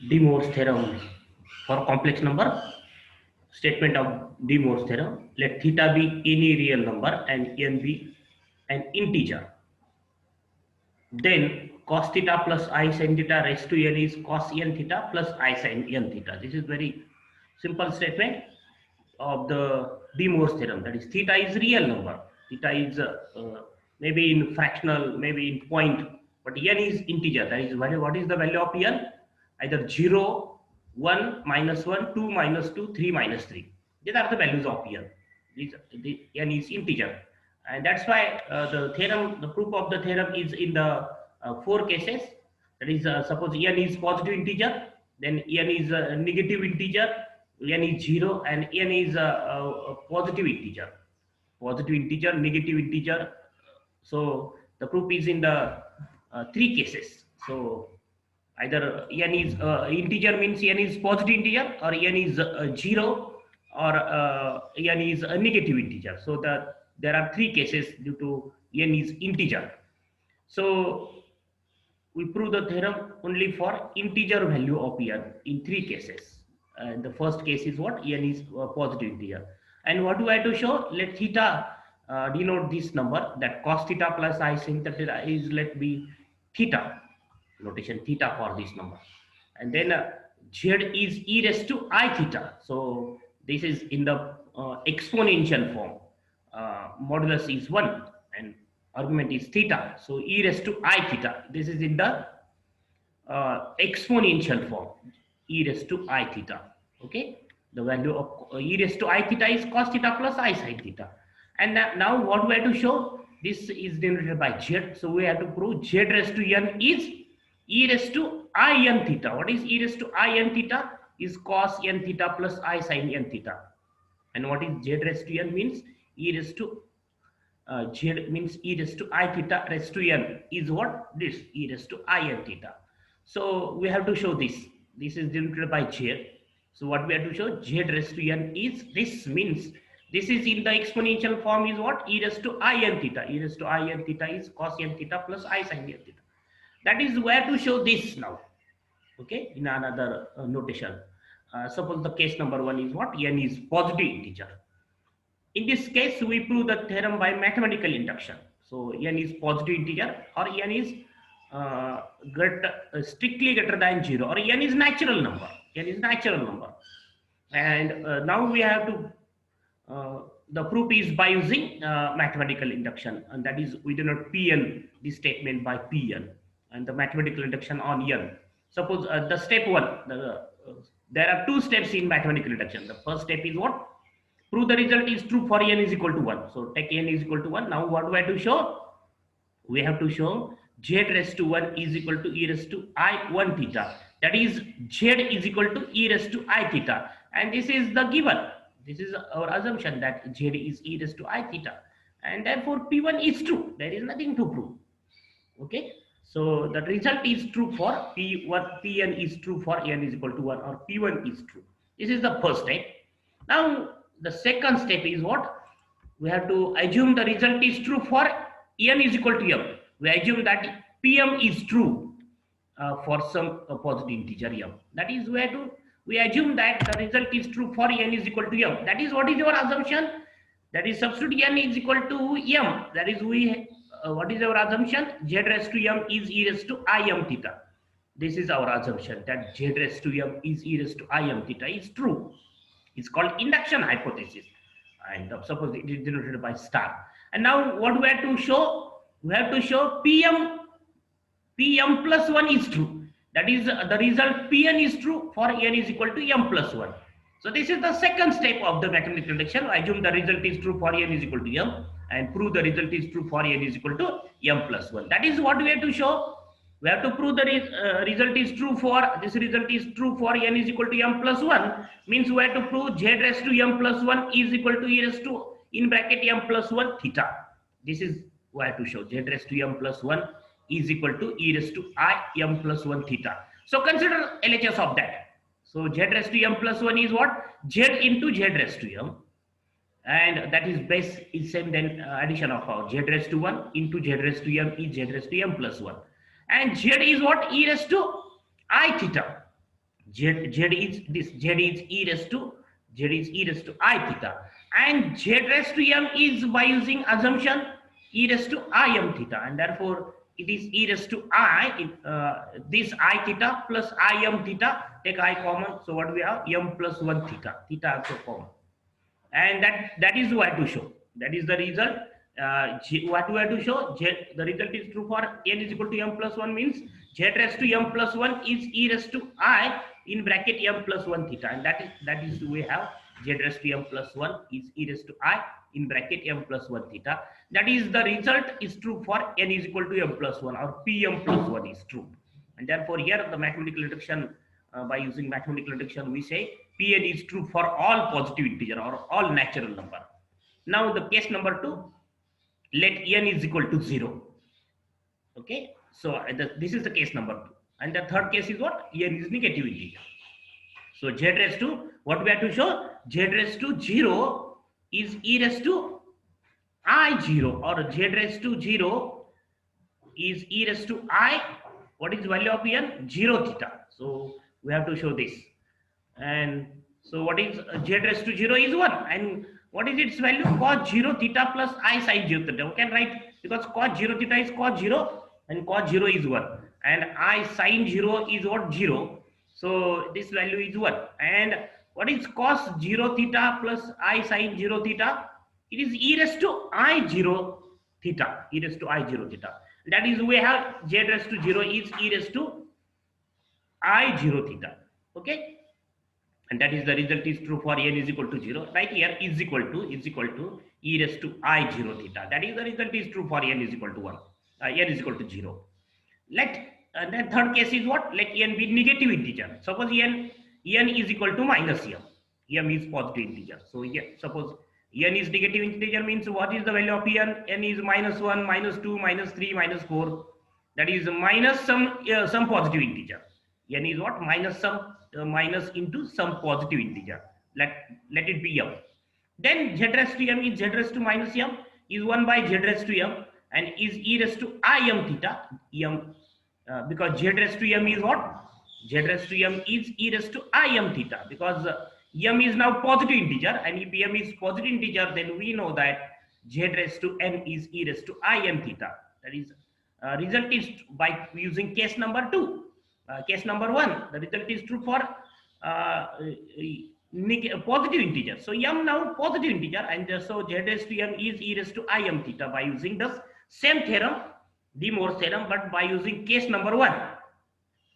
De Moivre's theorem for complex number. Statement of De Moivre's theorem. Let theta be any real number and n be an integer. Then cos theta plus I sin theta raised to n is cos n theta plus I sin n theta. This is very simple statement of the De Moivre's theorem. That is, theta is real number. Theta is maybe in fractional, maybe in point, but n is integer. That is, what is the value of n? Either 0, 1, -1, 2, -2, 3, -3. These are the values of n. The n is integer. And that's why the theorem, the proof of the theorem is in the four cases. That is, suppose n is positive integer, then n is a negative integer, n is 0, and n is a positive integer. Positive integer, negative integer. So the proof is in the three cases. So either n is integer means n is positive integer, or n is 0, or n is a negative integer. So there are three cases due to n is integer. So we prove the theorem only for integer value of n in three cases. And the first case is what? N is positive integer. And what do I have to show? Let theta denote this number, that cos theta plus I sin theta is, let be theta, notation theta for this number. And then z is e raised to I theta. So this is in the exponential form. Modulus is 1 and argument is theta. So e raised to I theta. This is in the exponential form. E raised to I theta. Okay. The value of e raised to I theta is cos theta plus I sin theta. And now what we have to show? This is denoted by z. So we have to prove z raised to n is e raised to I n theta. What is e raised to I n theta? Is cos n theta plus I sin n theta. And what is z raised to n means? E raised to z means e raised to I theta raised to n is what? This e raised to I n theta. So we have to show this. This is denoted by z. So what we have to show? Z raised to n is, this means this is in the exponential form is what? E raised to I n theta. E raised to I n theta is cos n theta plus I sin n theta. That is where to show this now. Okay, in another notation. Suppose the case number 1 is what? N is positive integer. In this case, we prove the theorem by mathematical induction. So n is positive integer, or n is strictly greater than 0, or n is natural number. N is natural number. And now we have to, the proof is by using mathematical induction, and that is, we denote Pn, this statement, by Pn, and the mathematical induction on n. Suppose the step 1, there are two steps in mathematical induction. The first step is what? Prove the result is true for n is equal to 1. So take n is equal to 1. Now what do I have to show? We have to show z raised to 1 is equal to e raised to I 1 theta. That is, z is equal to e raised to I theta. And this is the given. This is our assumption that z is e raised to I theta. And therefore P1 is true. There is nothing to prove. Okay. So the result is true for P1, Pn is true for n is equal to 1, or P1 is true. This is the first step. Now the second step is what? We have to assume the result is true for n is equal to m. We assume that Pm is true for some positive integer m. That is where to, we assume that the result is true for n is equal to m. That is, what is your assumption? That is, substitute n is equal to m. That is, we what is our assumption? Z raised to m is e raised to I m theta. This is our assumption, that z raised to m is e raised to I m theta is true. It's called induction hypothesis, and suppose it is denoted by star. And now what we have to show? We have to show Pm plus 1 is true. That is, the result Pn is true for n is equal to m plus 1. So this is the second step of the mathematical induction. Assume the result is true for n is equal to m, and prove the result is true for n is equal to m plus 1. That is what we have to show. We have to prove the result is true for, this result is true for n is equal to m plus 1. Means we have to prove z raised to m plus 1 is equal to e raised to, in bracket, m plus 1 theta. This is we have to show. Z raised to m plus 1 is equal to e raised to I m plus 1 theta. So consider LHS of that. So z raised to m plus 1 is what? Z into z raised to m. And that is base is same than addition of our z raised to 1 into z raised to m is z raised to m plus 1. And z is what? E raised to I theta. Z is this, Z is e raised to, Z is e raised to I theta, and Z raised to m is by using assumption e raised to I m theta, and therefore it is e raised to I, this I theta plus I m theta, take I common, so what we have, m plus 1 theta, theta also common, and that is what to show, that is the result. What we have to show, the result is true for n is equal to m plus 1 means z raised to m plus 1 is e raised to I in bracket m plus 1 theta, and that is we have z raised to m plus 1 is e raised to I in bracket m plus 1 theta. That is the result is true for n is equal to m plus 1, or pm plus 1 is true, and therefore here the mathematical reduction, by using mathematical reduction we say Pn is true for all positive integer or all natural number. Now the case number 2, let n is equal to 0. Okay, so this is the case number 2, and the third case is what, n is negative integer. So z raised to, what we have to show, z raised to 0 is e raised to I0, or z raised to 0 is e raised to I, what is the value of n, 0 theta. So we have to show this, and so what is z raised to 0 is 1, and what is its value, cos 0 theta plus I sin 0 theta. We can write, because cos 0 theta is cos 0 and cos 0 is 1, and I sin 0 is what, 0, so this value is 1. And what is cos 0 theta plus I sin 0 theta, it is e raised to I0 theta, e raised to I0 theta. That is, we have z raised to 0 is e raised to I0 theta. Okay, and that is the result is true for n is equal to 0. Right here is equal to e raised to I0 theta. That is the result is true for n is equal to 1, n is equal to 0. Let then third case is what, let n be negative integer. Suppose n is equal to minus m is positive integer. So yeah, suppose n is negative integer means what is the value of n is minus 1, minus 2, minus 3, minus 4, that is minus some positive integer. N is what, minus some, minus into some positive integer, let it be m. Then z raised to m is z raised to minus m is 1 by z raised to m, and is e raised to I m theta, m, because z raised to m is what, z raised to m is e raised to I m theta, because m is now positive integer, and if m is positive integer, then we know that z raised to n is e raised to I n theta. That is, result is by using case number 2. Case number 1, the result is true for positive integer. So m now positive integer, and so z raised to m is e raised to I m theta by using the same theorem, De Mor's theorem, but by using case number 1,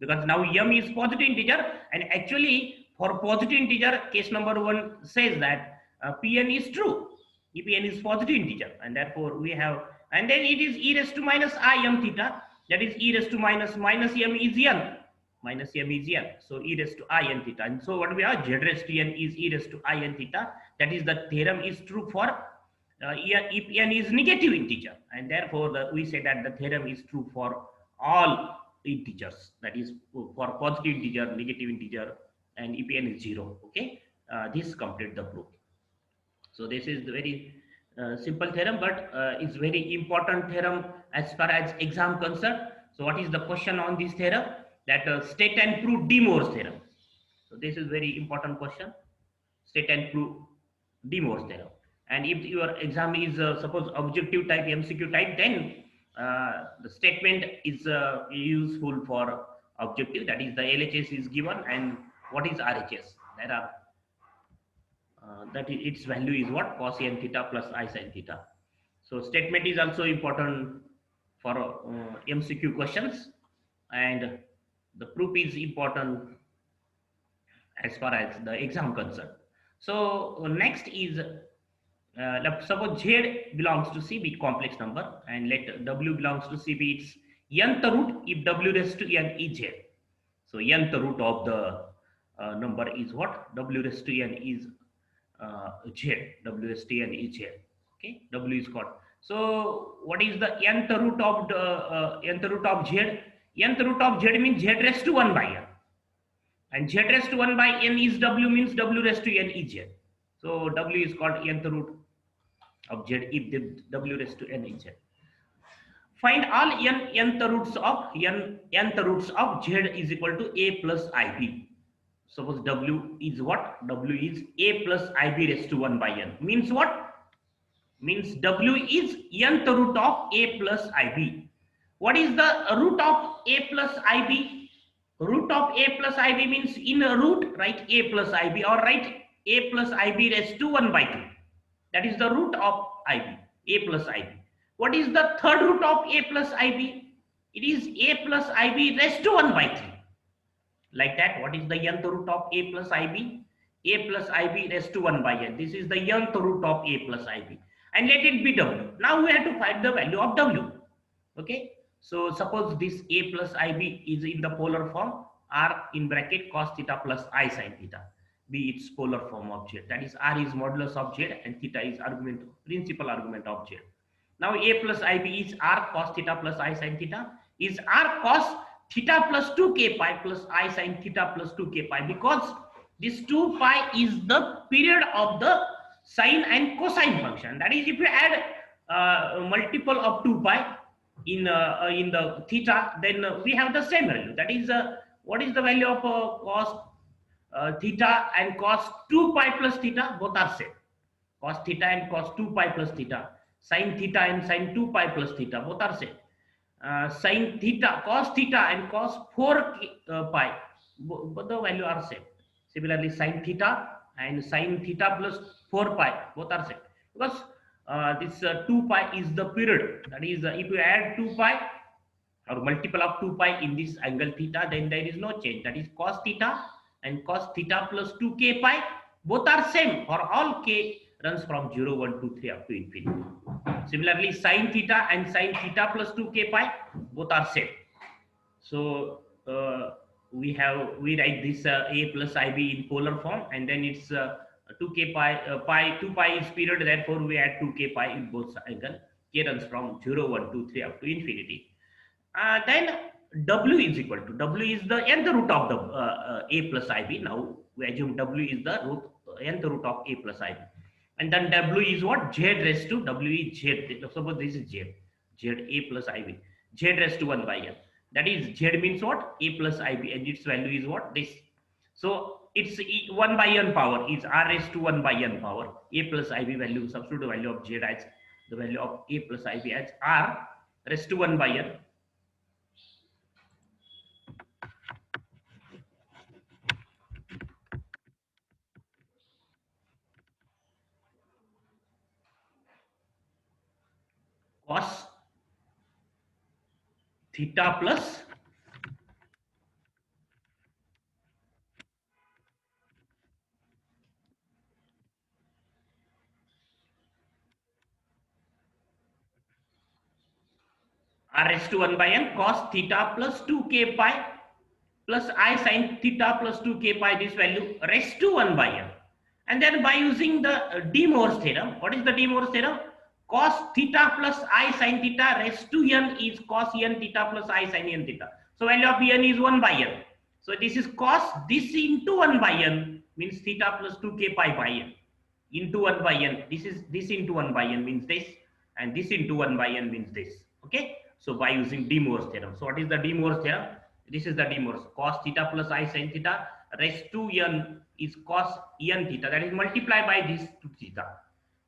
because now m is positive integer, and actually for positive integer case number 1 says that Pn is true if n is positive integer, and therefore we have, and then it is e raised to minus I m theta, that is e raised to minus m is n, minus m is n, so e raised to I n theta, and so what we have, z raised to n is e raised to I n theta. That is, the theorem is true for if n is negative integer, and therefore we say that the theorem is true for all integers, that is for positive integer, negative integer, and if n is 0. Okay, this complete the proof. So this is the very simple theorem, but it's very important theorem as far as exam concerned. So what is the question on this theorem? That state and prove De Mor's theorem. So this is very important question. State and prove De Mor's theorem. And if your exam is suppose objective type, MCQ type, then the statement is useful for objective. That is, the LHS is given, and what is RHS? There are that its value is what, cos n theta plus I sin theta. So statement is also important for MCQ questions, and the proof is important as far as the exam concerned. So next is suppose z belongs to CB, complex number, and let w belongs to CB its nth root if w raised to n is z. So nth root of the number is what, w raised to n is z, w raised to n is z. Okay, w is called. So what is the nth root of the nth root of z? Nth root of z means z raised to 1 by n, and z raised to 1 by n is w, means w raised to n is z. So w is called nth root of z if the w raised to n is z. Find all nth roots of z is equal to a plus ib. Suppose W is what? W is A plus IB raised to 1 by N. Means what? Means W is nth root of A plus IB. What is the root of A plus IB? Root of A plus IB means in a root, write A plus IB, or write A plus IB raised to 1 by 2. That is the root of IB, A plus IB. What is the third root of A plus IB? It is A plus IB raised to 1 by 3. Like that, what is the nth root of A plus IB? A plus IB raised to 1 by N. This is the nth root of A plus IB. And let it be W. Now we have to find the value of W. Okay. So suppose this A plus IB is in the polar form, R in bracket cos theta plus I sin theta. Be its polar form of Z. That is R is modulus of Z and theta is argument, principal argument of Z. Now A plus IB is R cos theta plus I sin theta. Is R cos theta plus 2k pi plus I sin theta plus 2k pi, because this 2 pi is the period of the sine and cosine function. That is, if you add multiple of 2 pi in the theta, then we have the same value. That is, what is the value of cos theta and cos 2 pi plus theta? Both are same. Cos theta and cos 2 pi plus theta. Sin theta and sin 2 pi plus theta. Both are same. Sin theta, cos theta and cos 4 pi, both the value are same. Similarly, sin theta and sin theta plus 4 pi, both are same. Because this 2 pi is the period. That is, if you add 2 pi or multiple of 2 pi in this angle theta, then there is no change. That is cos theta and cos theta plus 2k pi, both are same for all k runs from 0, 1, 2, 3 up to infinity. Similarly, sin theta and sin theta plus 2k pi, both are same. So we write this A plus IB in polar form, and then it's 2k pi, 2 pi is period, therefore we add 2k pi in both angle. K runs from 0, 1, 2, 3 up to infinity. Then W is equal to, W is the nth root of the A plus IB. Now we assume W is the nth root of A plus IB. And then W is what? Z raised to, W is Z. Suppose this is Z. Z A plus IB. Z raised to 1 by N. That is, Z means what? A plus IB. And its value is what? This. So it's 1 by N power is R raised to 1 by N power. A plus IB value, substitute the value of Z as the value of A plus IB as R raised to 1 by N. Cos theta plus R raised to 1 by N cos theta plus 2k pi plus I sin theta plus 2k pi, this value raised to 1 by N. And then by using the De Moivre's theorem, what is the De Moivre's theorem? Cos theta plus I sin theta raised to N is cos N theta plus I sin N theta. So value of N is 1 by N. So this is cos this into 1 by N means theta plus 2k pi by N into 1 by N. This is this into 1 by N means this, and this into 1 by N means this. Okay. So by using De Moivre's theorem. So what is the De Moivre's theorem? This is the De Moivre's. Cos theta plus I sin theta raised to N is cos N theta. That is multiplied by this to theta.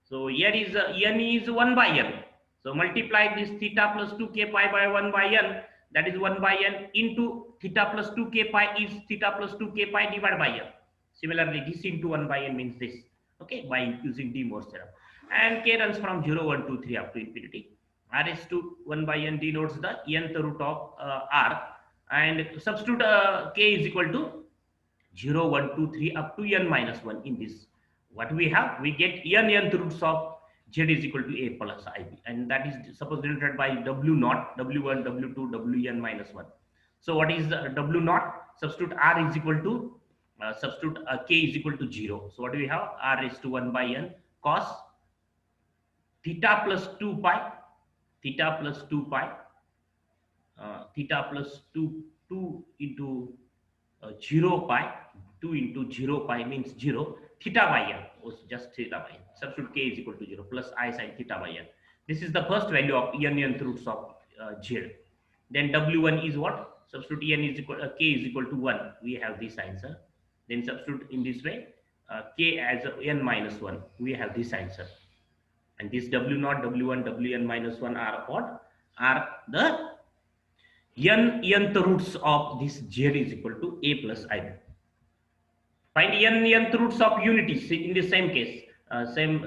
So here is N is 1 by N. So multiply this theta plus 2k pi by 1 by N. That is 1 by N into theta plus 2k pi is theta plus 2k pi divided by N. Similarly, this into 1 by N means this. Okay, by using De Moivre's theorem. And K runs from 0, 1, 2, 3 up to infinity. R is to 1 by N denotes the nth root of R. And substitute K is equal to 0, 1, 2, 3 up to N minus 1 in this. What we have? We get nth roots of Z is equal to A plus IB. And that is suppose denoted by W naught, W1, W2, Wn minus 1. So what is W naught? Substitute R is equal to, substitute K is equal to 0. So what do we have? R is to 1 by N cos theta plus 2 pi, theta plus 2 pi, theta plus 2 into 0 pi, 2 into 0 pi means 0, theta by N, was just theta by N. Substitute K is equal to 0 plus I sin theta by N. This is the first value of nth roots of Z. Then W1 is what? Substitute N is equal, K is equal to 1. We have this answer. Then substitute in this way, k as n minus 1. We have this answer. And this w naught, w1, wn minus 1 are what? Are the nth roots of this z is equal to a plus ib. Find nth roots of unity in the same case, same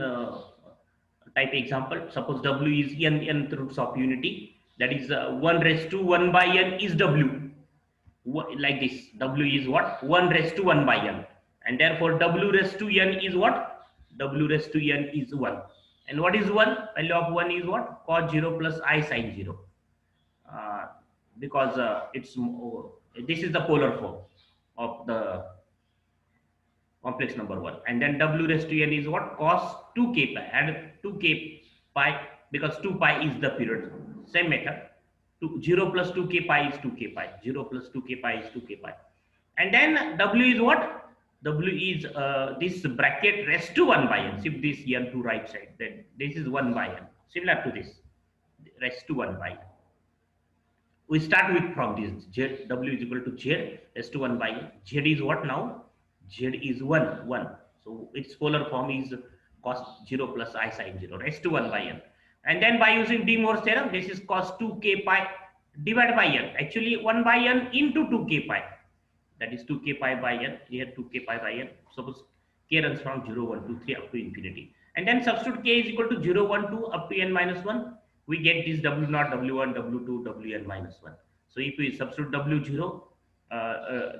type example. Suppose w is nth roots of unity, that is 1 raised to 1 by n is w. Like this, w is what? 1 raised to 1 by n, and therefore w raised to n is what? W raised to n is 1. And what is 1? Value of 1 is what? Cos 0 plus I sin 0. Uh, because this is the polar form of the complex number 1. And then w raised to n is what? Cos 2k pi. Add 2k pi, because 2 pi is the period. Same method. 0 plus 2k pi is 2k pi. 0 plus 2k pi is 2k pi. And then w is what? W is this bracket raised to 1 by n. Shift this n to right side. Then this is 1 by n. Similar to this. Raised to 1 by n. We start with from this z, w is equal to z raised to 1 by n. Z is what now? Z is 1, 1. So its polar form is cos 0 plus I sin 0 raised to 1 by n. And then by using De Moivre's theorem, this is cos 2k pi divided by n. Actually 1 by n into 2k pi. That is 2k pi by n. Here 2k pi by n. Suppose k runs from 0, 1, 2, 3 up to infinity. And then substitute k is equal to 0, 1, 2 up to n minus 1. We get this w naught, w1, w2, wn minus 1. So if we substitute w0,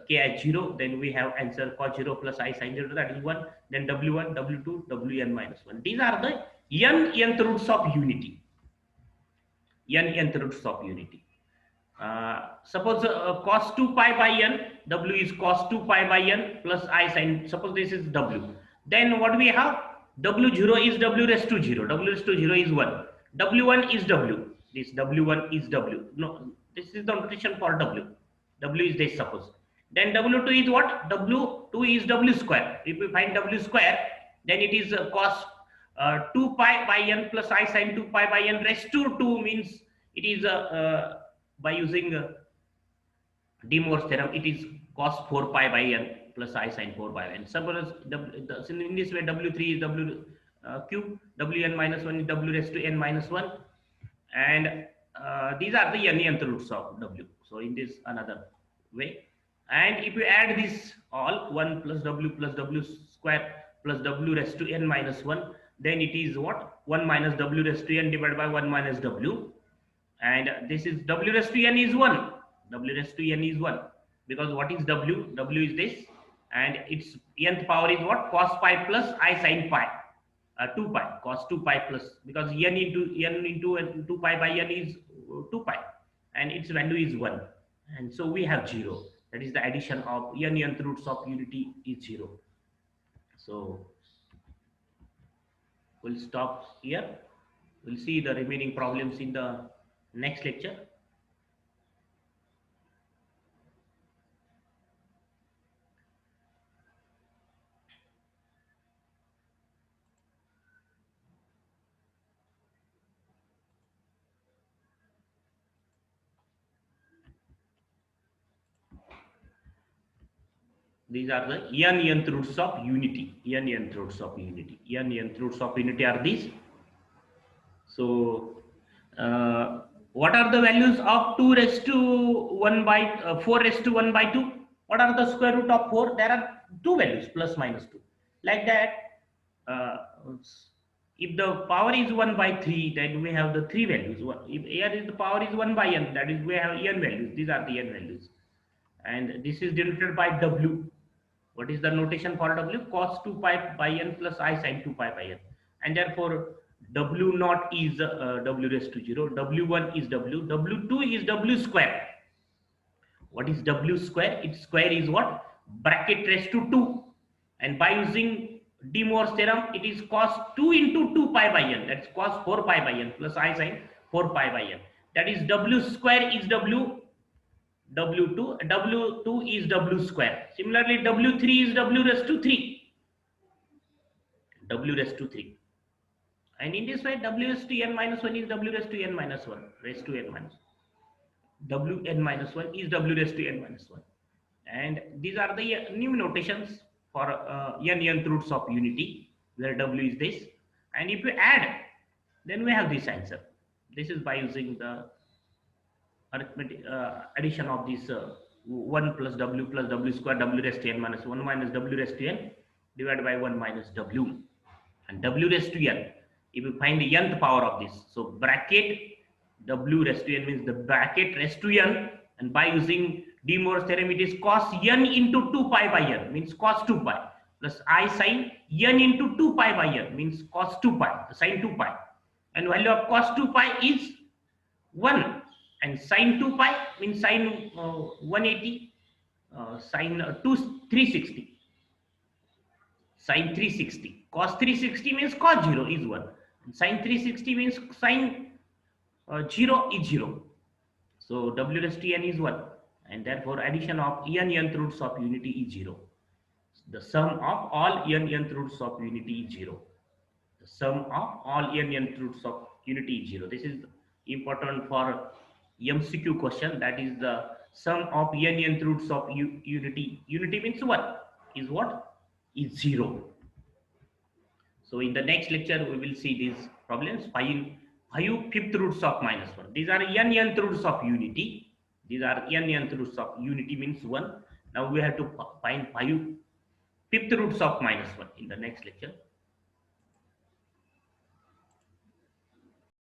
k as 0, then we have answer cos 0 plus I sin 0, that is 1. Then w1, w2, wn minus 1. These are the nth roots of unity. Nth roots of unity. Suppose cos 2 pi by n, w is cos 2 pi by n plus I sin, suppose this is w. Then what we have? w0 is w raised to 0. W raised to 0 is 1. w1 is w. This w1 is w. No, this is the notation for w. W is this, suppose. Then w2 is what? W2 is w square. If we find w square, then it is cos 2 pi by n plus I sin 2 pi by n raised to 2, means it is by using De Moivre's theorem, it is cos 4 pi by n plus I sin 4 by n. Suppose in this way, w3 is w cube, wn minus 1 is w raised to n minus 1, and these are the nth roots of w. So in this another way, and if you add this all, 1 plus w square plus w raised to n minus 1, then it is what? 1 minus w raised to n divided by 1 minus w. And this is w raised to n is 1. W raised to n is 1. Because what is w? W is this. And its nth power is what? Cos pi plus I sin pi. 2 pi. Cos 2 pi plus. Because n into 2 pi by n is 2 pi. And its value is 1. And so we have 0. That is the addition of nth roots of unity is 0. So we'll stop here. We'll see the remaining problems in the next lecture. These are the nth roots of unity. Nth roots of unity. Nth roots of unity are these. So what are the values of 2 raised to 1 by 4 raised to 1 by 2? What are the square root of 4? There are two values, plus minus 2. Like that, if the power is 1 by 3, then we have the 3 values. If here is the power is 1 by n, that is we have n values. These are the n values. And this is denoted by w. What is the notation for w? Cos 2 pi by n plus I sin 2 pi by n. And therefore, w naught is w raised to 0. w1 is w. w2 is w square. What is w square? Its square is what? Bracket raised to 2. And by using De Moivre's theorem, it is cos 2 into 2 pi by n. That's cos 4 pi by n plus I sin 4 pi by n. That is w square is w. w2 is w square. Similarly, w3 is w raised to 3. W raised to 3. And in this way, w raised to n minus 1 is w raised to n minus 1. Raised to n minus 1. Wn minus 1 is w raised to n minus 1. And these are the new notations for nth roots of unity, where w is this. And if you add, then we have this answer. This is by using the arithmetic addition of this 1 plus w square w raised to n minus 1 minus w raised to n divided by 1 minus w, and w raised to n, if you find the nth power of this, so bracket w raised to n means the bracket raised to n, and by using de Moivre's theorem it is cos n into 2 pi by n means cos 2 pi plus I sin n into 2 pi by n means cos 2 pi sin 2 pi, and value of cos 2 pi is 1, and sin 2 pi means sin 180, sin 360, sin 360, cos 360 means cos 0 is 1, and sin 360 means sin 0 is 0. So w raised to n is 1, and therefore addition of nth roots of unity is 0. The sum of all nth roots of unity is 0. The sum of all nth roots of unity is 0. This is important for MCQ question. That is the sum of nth roots of unity. Unity means what? Is what? Is 0. So in the next lecture we will see these problems. Find 5 fifth roots of minus 1. These are nth roots of unity. These are nth roots of unity means 1. Now we have to find 5 fifth roots of minus 1 in the next lecture.